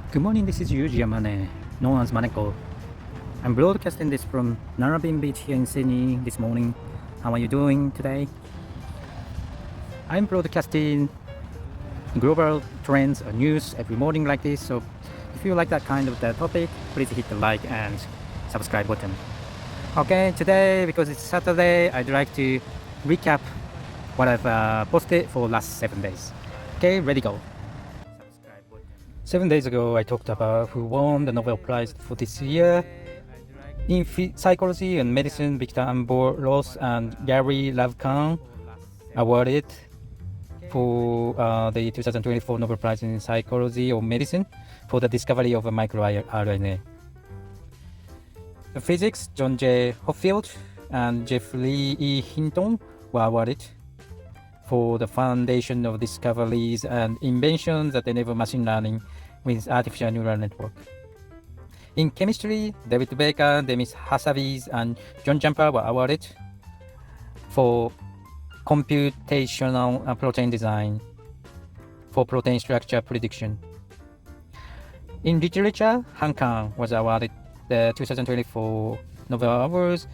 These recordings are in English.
Good morning, this is Yuji Yamane, known as Maneko. I'm broadcasting this from Narrabeen Beach here in Sydney this morning. How are you doing today? I'm broadcasting global trends or news every morning like this, so if you like that kind of the topic, please hit the like and subscribe button. Okay, today, because it's Saturday, I'd like to recap what I've posted for last 7 days. Okay, ready, go. 7 days ago, I talked about who won the Nobel Prize for this year. In psychology and medicine, Victor Amboros and Gary Lavcan awarded for the 2024 Nobel Prize in Psychology or Medicine for the discovery of a microRNA. In physics, John J. Hopfield and Jeffrey E. Hinton were awarded for the foundation of discoveries and inventions that enable machine learning with artificial neural network. In chemistry, David Baker, Demis Hassabis, and John Jumper were awarded for computational protein design for protein structure prediction. In literature, Han Kang was awarded the 2024 Nobel Awards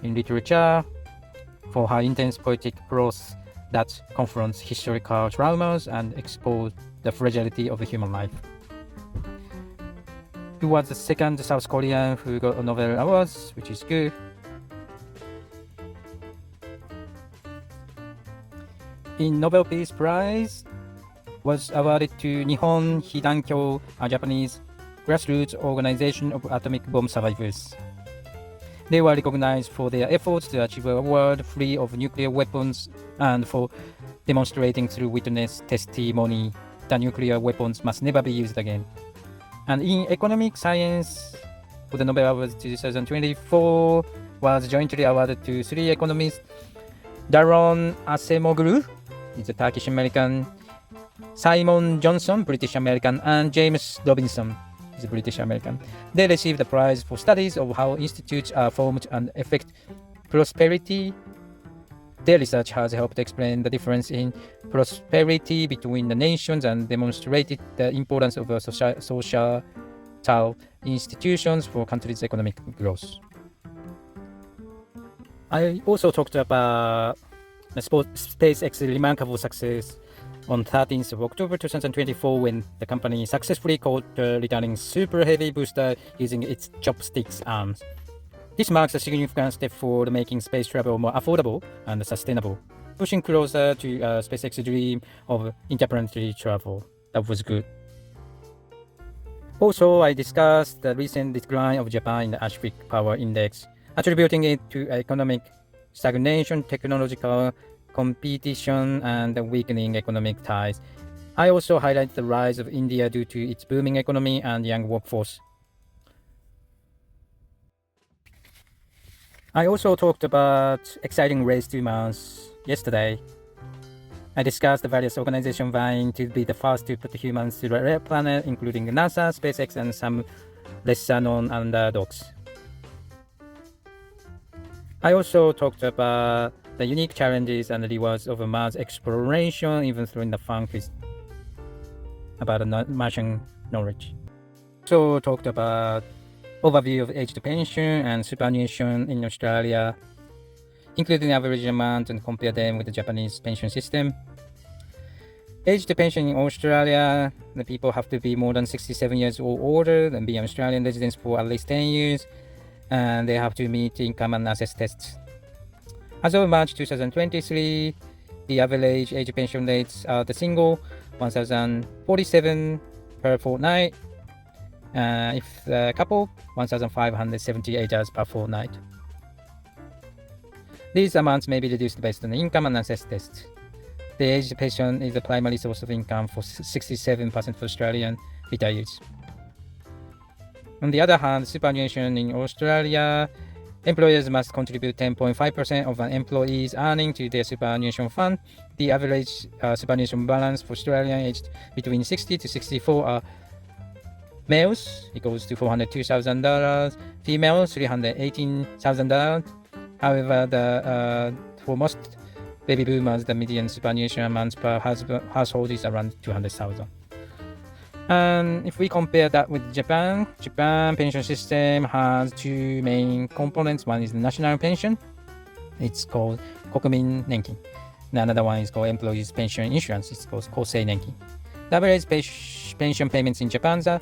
in literature for her intense poetic prose that confronts historical traumas and exposes the fragility of the human life. He was the second South Korean who got a Nobel Awards, which is good. In Nobel Peace Prize was awarded to Nihon Hidankyo, a Japanese grassroots organization of atomic bomb survivors. They were recognized for their efforts to achieve a world free of nuclear weapons and for demonstrating through witness testimony that nuclear weapons must never be used again. And in economic science, for the Nobel Awards 2024 was jointly awarded to three economists: Daron Acemoglu, he's a Turkish American; Simon Johnson, British American; and James Robinson, he's a British American. They received the prize for studies of how institutes are formed and affect prosperity. Their research has helped explain the difference in prosperity between the nations and demonstrated the importance of social institutions for countries' economic growth. I also talked about the SpaceX remarkable success on 13th of October 2024 when the company successfully caught the returning Super Heavy booster using its chopsticks arms. This marks a significant step forward, making space travel more affordable and sustainable, pushing closer to SpaceX's dream of interplanetary travel. That was good. Also, I discussed the recent decline of Japan in the Pacific Power Index, attributing it to economic stagnation, technological competition, and weakening economic ties. I also highlighted the rise of India due to its booming economy and young workforce. I also talked about exciting race to Mars yesterday. I discussed the various organizations vying to be the first to put humans to the red planet, including NASA, SpaceX, and some lesser-known underdogs. I also talked about the unique challenges and rewards of Mars exploration, even throwing the fun quiz about the Martian knowledge. Also talked about overview of aged pension and superannuation in Australia, including the average amount, and compare them with the Japanese pension system. Aged pension in Australia, the people have to be more than 67 years or older and be Australian residents for at least 10 years, and they have to meet income and assets tests. As of March 2023, the average age pension rates are the single 1,047 per fortnight. If the couple, 1,578 hours per fortnight. These amounts may be reduced based on the income and assets test. The age pension is the primary source of income for 67% of Australian retirees. On the other hand, superannuation in Australia, employers must contribute 10.5% of an employee's earning to their superannuation fund. The average superannuation balance for Australians aged between 60 to 64 are males equals to $402,000, females $318,000. However, for most baby boomers, the median superannuation amount per household is around $200,000. And if we compare that with Japan pension system has two main components. One is the national pension. It's called Kokumin Nenkin. Another one is called employees pension insurance. It's called Kosei Nenkin. The average pension payments in Japan are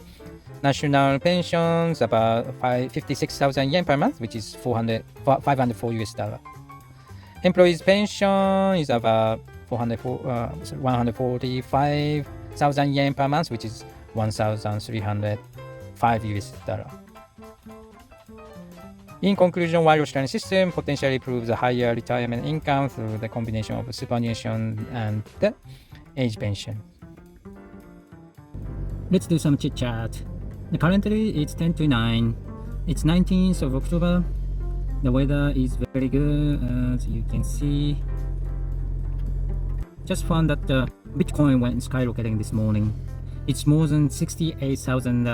national pensions about 56,000 yen per month, which is 504 US dollar. Employees pension is about 145,000 yen per month, which is 1,305 US dollar. In conclusion, while Australian system potentially proves a higher retirement income through the combination of superannuation and the age pension. Let's do some chit chat. Currently it's 10 to 9. It's 19th of October. The weather is very good, as you can see. Just found that the Bitcoin went skyrocketing this morning. It's more than 68,000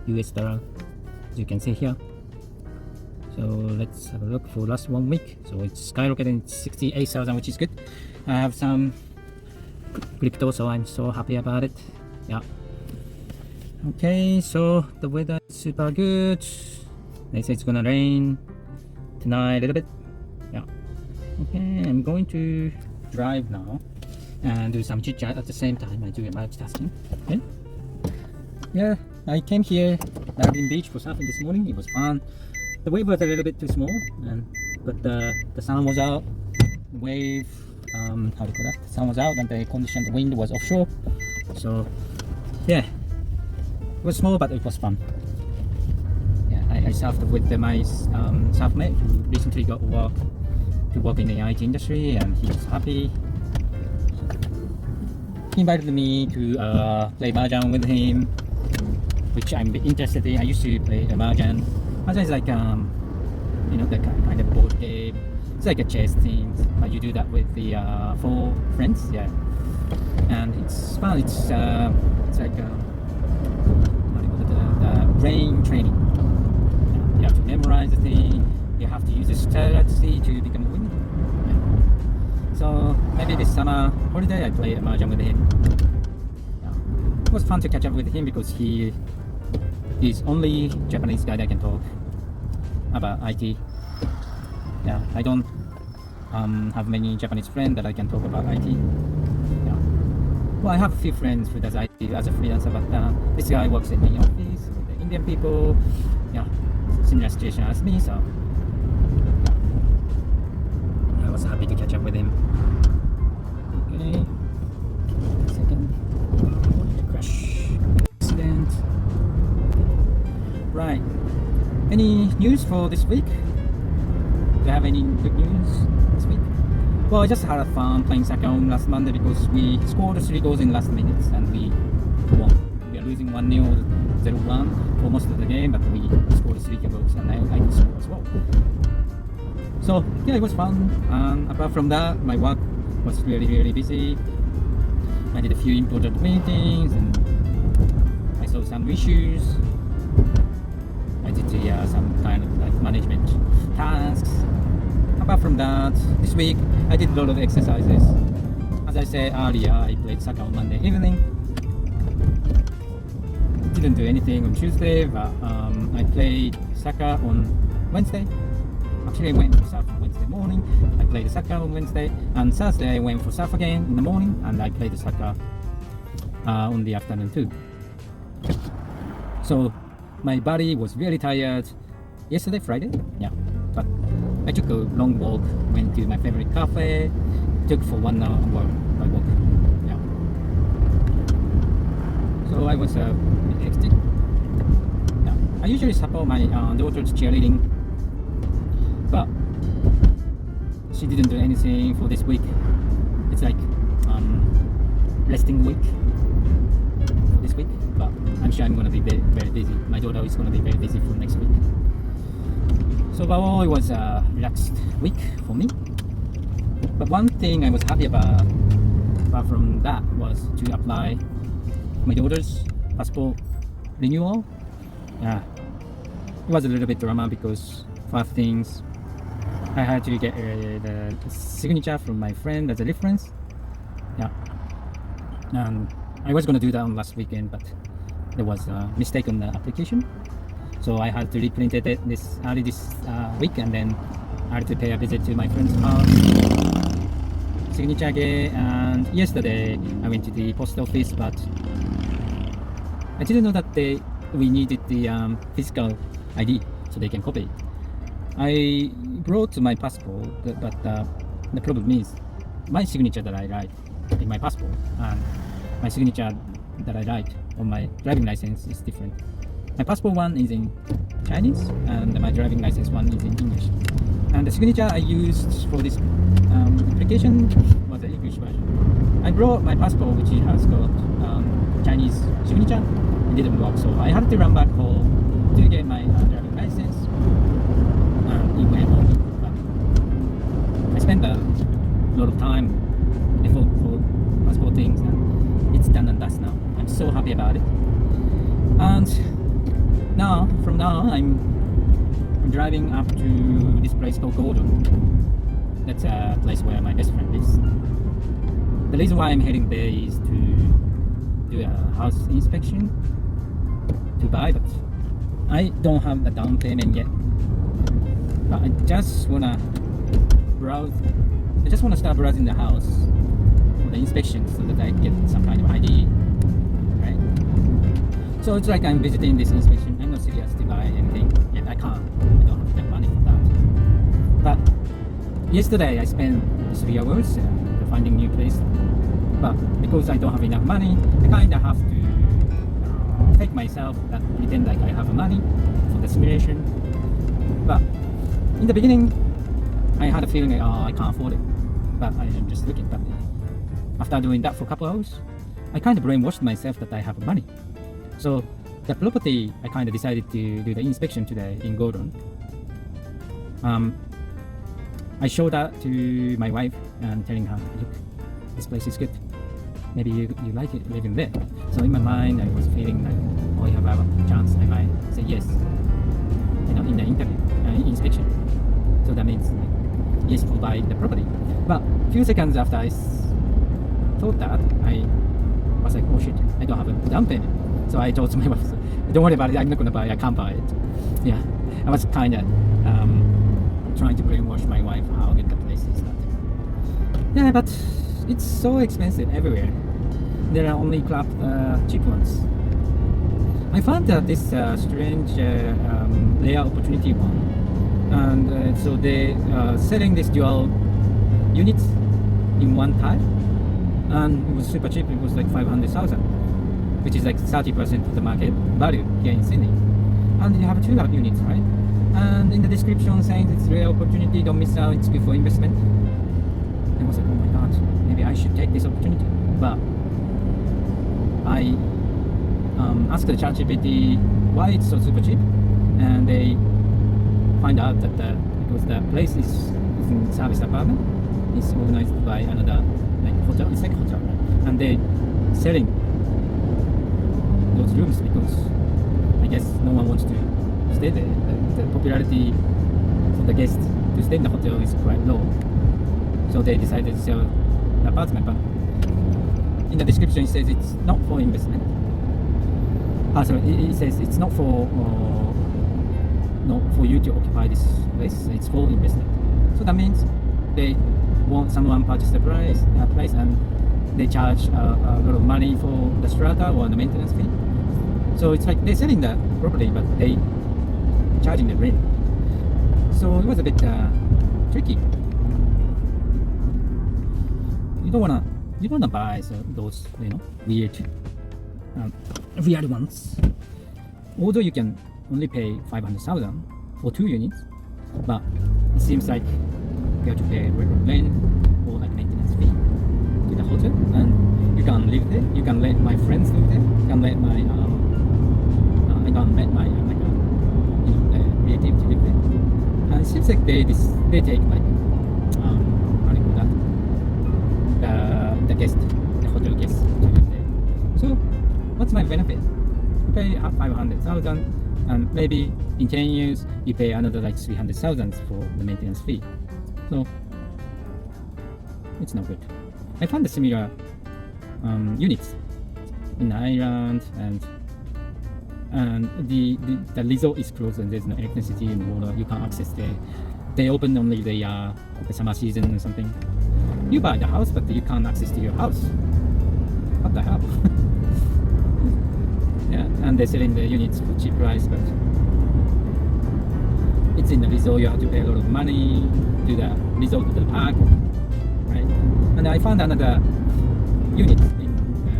US dollar, as you can see here. So let's have a look for last 1 week. So it's skyrocketing 68,000, which is good. I have some crypto, so I'm so happy about it. Yeah. Okay, so the weather is super good. They say it's gonna rain tonight a little bit. Yeah. Okay, I'm going to drive now and do some chit chat at the same time. I do multitasking. Okay. Yeah, I came here Narrabeen Beach for surfing this morning. It was fun. The wave was a little bit too small, but the sun was out. Wave, how do you call that? The sun was out, and the condition, the wind was offshore. So, yeah, it was small, but it was fun. Yeah, I surfed with my surf mate who recently got work to work in the IT industry, and he was happy. He invited me to play mahjong with him, which I'm interested in. I used to play mahjong. Mahjong is like the kind of board game. It's like a chess thing, but you do that with the 4 friends. Yeah, and it's fun. It's like what do you call it? The brain training. You have to memorize the thing. You have to use a strategy to become a winner. Yeah. So maybe this summer holiday I played mahjong with him. Yeah. It was fun to catch up with him because he's only Japanese guy that can talk about IT. Yeah, I don't have many Japanese friends that I can talk about IT. Yeah. Well, I have a few friends who does IT as a freelancer, but this guy works in the office with the Indian people. Yeah, similar situation as me, so yeah. I was happy to catch up with him. Okay, second crash accident. Right. Any news for this week? Do you have any good news this week? Well, I just had fun playing soccer on last Monday because we scored 3 goals in last minutes and we won. We are losing 1-0, 0-1 for most of the game, but we scored 3 goals and I could score as well. So yeah, it was fun. Apart from that, my work was really busy. I did a few important meetings and I saw some issues. I did some kind of like management tasks. Apart from that, this week I did a lot of exercises. As I said earlier, I played soccer on Monday evening. Didn't do anything on Tuesday, but I played soccer on Wednesday. Actually, I went for surf on Wednesday morning. I played soccer on Wednesday, and Thursday I went for surf again in the morning, and I played soccer on the afternoon too. So my body was really tired yesterday, Friday. Yeah, but I took a long walk, went to my favorite cafe, took for 1 hour by walk. Yeah. So I was a bit hectic. Yeah. I usually support my daughter's cheerleading, but she didn't do anything for this week. It's like resting week for this week, but I'm sure I'm gonna be very busy. My daughter is gonna be very busy for next week. So overall, it was a relaxed week for me. But one thing I was happy about, apart from that, was to apply my daughter's passport renewal. Yeah, it was a little bit drama because first things, I had to get the signature from my friend as a reference. Yeah, and I was gonna do that on last weekend, but there was a mistake on the application, so I had to reprint it this week, and then I had to pay a visit to my friend's house, signature again. And yesterday I went to the post office, but I didn't know that we needed the physical ID so they can copy it. I brought my passport, but the problem is my signature that I write in my passport and my signature that I write on my driving license is different. My passport one is in Chinese and my driving license one is in English. And the signature I used for this application was the English version. I brought my passport, which has got Chinese signature. It didn't work, so I had to run back home to get my driving license. It went on. I spent a lot of time effort for passport things, and it's done and dust now. I'm so happy about it. And from now I'm driving up to this place called Gordon. That's a place where my best friend lives. The reason why I'm heading there is to do a house inspection to buy, but I don't have a down payment yet. But I just wanna browse. I just wanna start browsing the house for the inspection so that I get some kind of ID, right? So it's like I'm visiting this inspection. I'm not serious to buy anything yet. I can't. I don't have enough money for that. But yesterday I spent 3 hours finding new place. But because I don't have enough money, I kind of have to fake myself that pretend like I have money for the simulation. But in the beginning, I had a feeling like, I can't afford it. But I am just looking. But after doing that for a couple hours, I kind of brainwashed myself that I have money. So the property, I kind of decided to do the inspection today in Gordon. I showed that to my wife and telling her, look, this place is good. Maybe you like it living there. So in my mind, I was feeling like, I have a chance. I might say yes, in the interview, inspection. So that means yes for buy the property. But a few seconds after I thought that, I was like, oh shit, I don't have a down payment. So I told my wife, don't worry about it, I'm not gonna buy it, I can't buy it. Yeah, I was kind of trying to brainwash my wife how good the place is. Yeah, but it's so expensive everywhere. There are only cheap ones. I found that this strange rare opportunity one, and so they selling this dual units in one type, and it was super cheap. It was like 500,000, which is like 30% of the market value here in Sydney. And you have 2 units, right? And in the description saying it's rare opportunity, don't miss out, it's good for investment. I was like, oh my god, maybe I should take this opportunity. But I asked the ChatGPT why it's so super cheap, and they find out that because the place is in service apartment, it's organized by another like hotel. It's like a hotel, right? And they selling those rooms because I guess no one wants to stay there. The popularity for the guests to stay in the hotel is quite low, so they decided to sell the apartment. But in the description it says it's not for investment. Sorry, it says it's not for you to occupy this place. It's for investment. So that means they want someone purchase the place and they charge a lot of money for the strata or the maintenance fee. So it's like they're selling the property, but they charging the rent. So it was a bit tricky. You don't wanna buy those weird ones. Although you can only pay 500,000 for 2 units, but it seems like you have to pay rent or like maintenance fee to the hotel, and you can live there. You can let my friends live there. You can let my I can let my relative to live there. And it seems like they take like how do you call that, the hotel guests to live there. So what's my benefit? You pay 500,000, and maybe in 10 years you pay another like 300,000 for the maintenance fee. So it's not good. I found the similar units in the island, and the resort is closed and there's no electricity and water. You can't access the. They open only the summer season or something. You buy the house, but you can't access to your house. What the hell? Yeah, and they're selling the units for cheap price, but it's in the resort. You have to pay a lot of money to the resort, to the park, right? And I found another unit in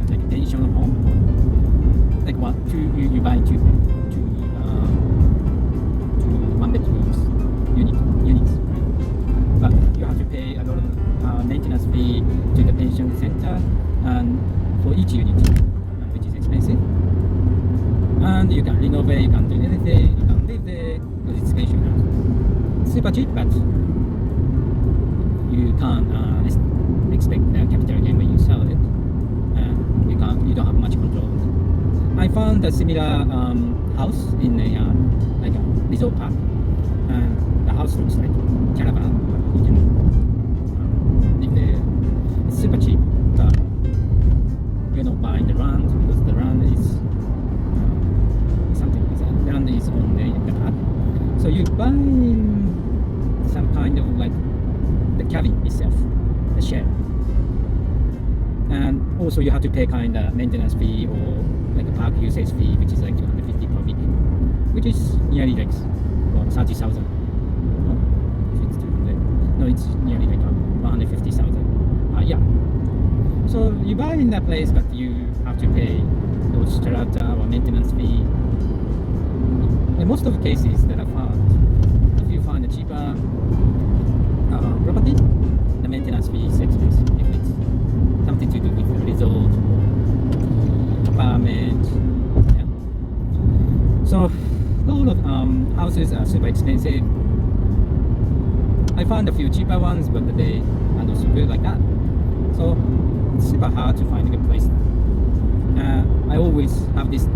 like a pension home, like you buy two one bedrooms units, right? But you have to pay a lot of maintenance fee to the pension center, and for each unit, which is expensive. And you can renovate, you can do anything, you can live there because it's pension house. Super cheap, but you can't expect the capital gain when you sell it, and you don't have much control. I found a similar house in a like a resort park, and the house looks like caravan. You can live there. It's super cheap, but you're not buying the land because the land is something like that. The land is on the park, so you buy some kind of like the cabin itself, the share, and also you have to pay kind of maintenance fee or like a park usage fee, which is like 250 per week, which is nearly like 30,000. No, if it's 200, no, it's nearly like 150,000. Yeah. So you buy in that place, but you have to pay those strata or maintenance fee. In most of the cases that I found, if you find a cheaper property, the maintenance fee is expensive. If it's something to do with the resort, apartment, yeah. So a lot of houses are super expensive. I found a few cheaper ones, but they are not so good like that. So it's super hard to find a good place. I always have this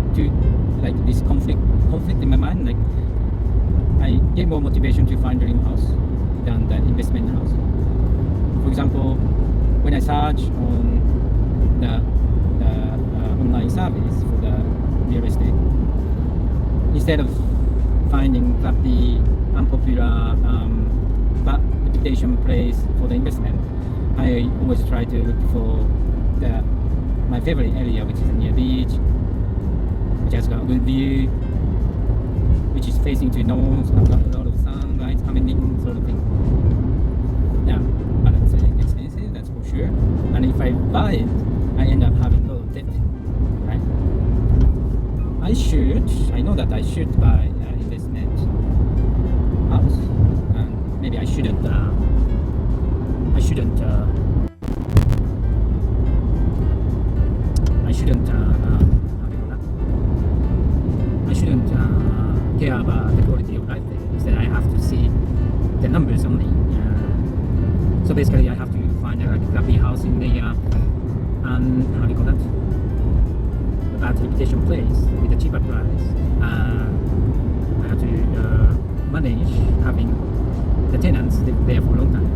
conflict in my mind. Like I get more motivation to find a dream house than the investment house. For example, when I search on the online service for the real estate, instead of finding crappy, unpopular, bad reputation place for the investment, I always try to look for my favorite area, which is near beach, which has got a good view, which is facing to north, I've got a lot of sunlight coming in, sort of thing. Yeah, but it's expensive, that's for sure. And if I buy it, I end up having a lot of debt, right? I know that I should buy an investment house, and maybe I shouldn't care about the quality of life there. Instead, I have to see the numbers only. So basically, I have to find a crappy house in the and how do you call that? A bad reputation place with a cheaper price. I have to manage having the tenants live there for a long time.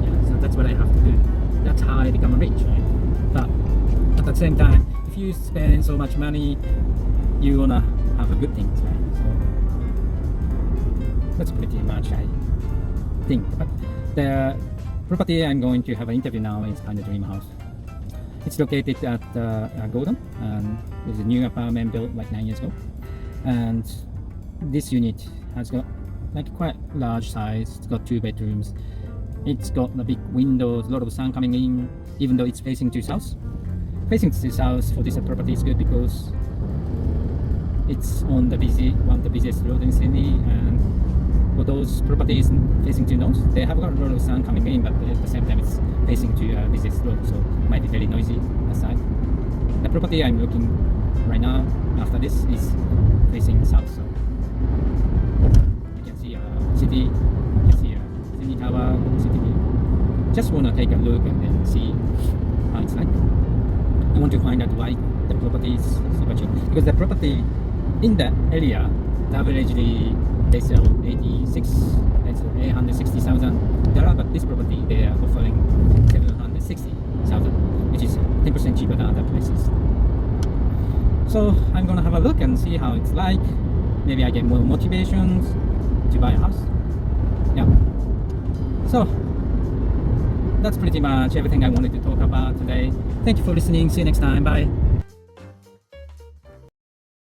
Yeah, so that's what I have to do. That's how I become rich, right? But at the same time, if you spend so much money, you wanna have a good things, right? So that's pretty much I think. But the property I'm going to have an interview now is kind of dream house. It's located at Golden, and there's a new apartment built like 9 years ago. And this unit has got like quite large size. It's got 2 bedrooms. It's got the big windows, a lot of sun coming in, even though it's facing to south. Facing to the south for this property is good because it's on one of the busiest roads in Sydney, and for those properties facing to north, they have got a lot of sun coming in, but at the same time it's facing to busiest road, so it might be very noisy outside. The property I'm looking right now after this is facing south, so you can see city, you can see Sydney Tower, city view. Just want to take a look and then see how it's like. I want to find out why the property is super cheap, because the property in that area, averagely they sell 860,000 $, but this property they are offering 760,000, which is 10% cheaper than other places. So I'm gonna have a look and see how it's like. Maybe I get more motivations to buy a house. Yeah. So that's pretty much everything I wanted to talk about today. Thank you for listening. See you next time. Bye.